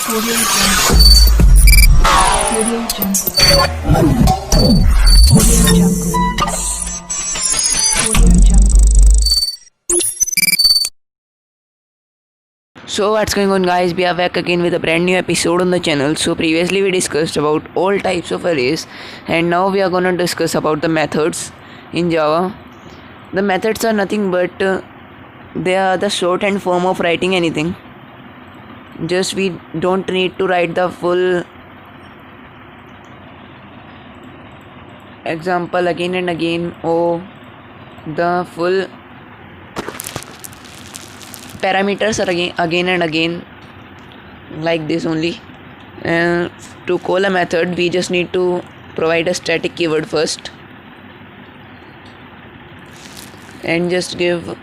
Audio Jungle. Audio Jungle. Audio Jungle. Audio Jungle. So what's going on, guys? We are back again with a brand new episode on the channel. So previously we discussed about all types of arrays, and now we are gonna discuss about the methods in Java. The methods are nothing but they are the shorthand form of writing anything. Just we don't need to write the full example again and again, or the full parameters are again and again, like this only. And to call a method, we just need to provide a static keyword first and just give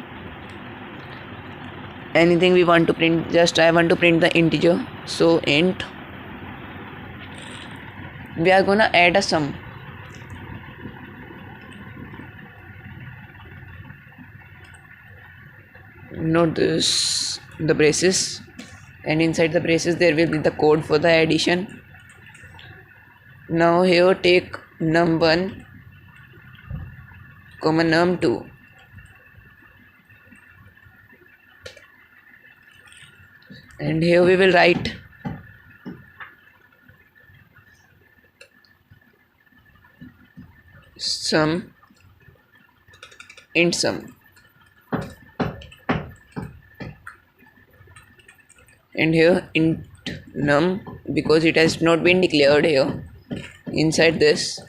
anything we want to print. Just I want to print the integer, so int. We are gonna add a sum. Note this, the braces, and inside the braces there will be the code for the addition. Now here take num1 comma num2, and here we will write sum int sum, and here int num, because it has not been declared here. Inside this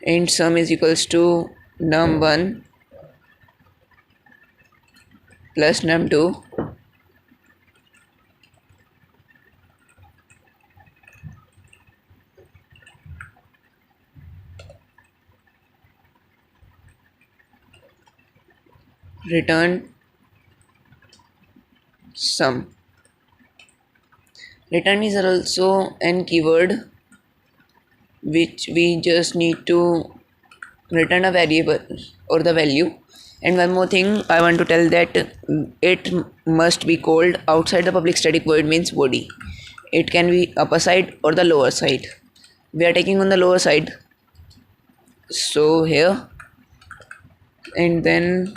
int sum is equals to num1 plus num2 return sum. Return is also an keyword which we just need to return a variable or the value. And one more thing I want to tell, that it must be called outside the public static void, means body. It can be upper side or the lower side. We are taking on the lower side, so here, and then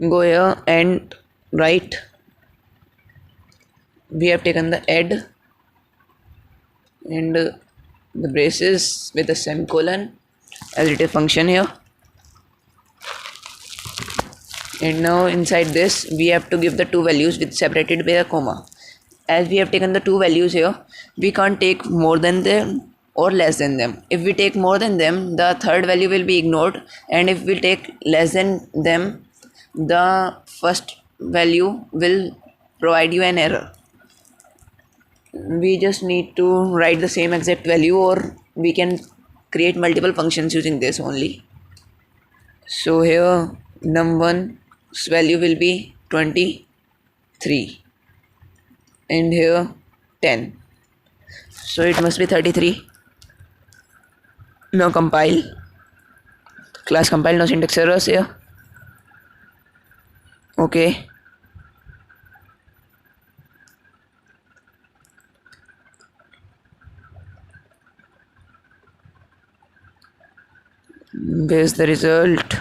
go here and write. We have taken the add and the braces with a semicolon as it is function here. And now inside this we have to give the two values with separated by a comma. As we have taken the two values here, we can't take more than them or less than them. If we take more than them, the third value will be ignored, and if we take less than them, the first value will provide you an error. We just need to write the same exact value, or we can create multiple functions using this only. So here num1's value will be 23 and here 10, so it must be 33. Now compile. Class compile, no syntax errors here. Okay. There's the result.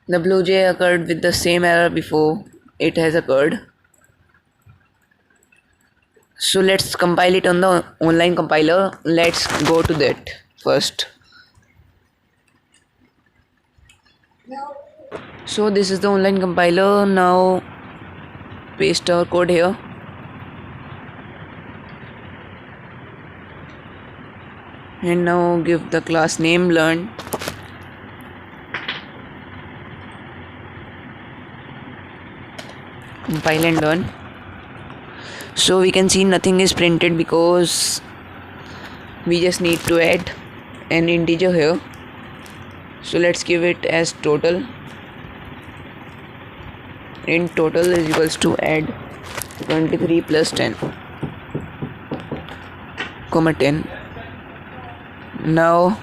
The blue jay occurred with the same error before it has occurred. So let's compile it on the online compiler. Let's go to that first. So this is the online compiler. Now paste our code here. And now give the class name learn. Compile and run. So we can see nothing is printed because we just need to add an integer here. So let's give it as total. Int total is equals to add 23 plus 10, comma 10. Now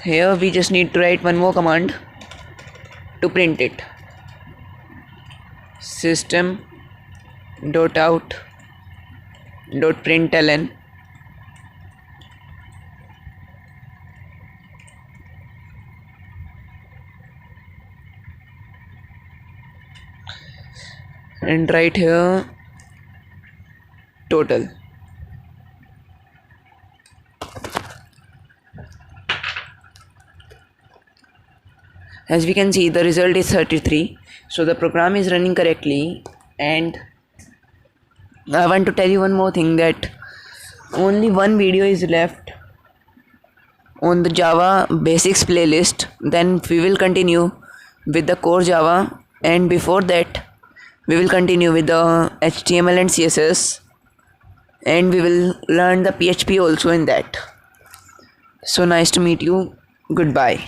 here we just need to write one more command to print it. System dot out dot println and write here total. As we can see, the result is 33. So the program is running correctly. And I want to tell you one more thing, that only one video is left on the Java basics playlist. Then we will continue with the core Java, and before that we will continue with the HTML and CSS, and we will learn the PHP also in that. So nice to meet you. Goodbye.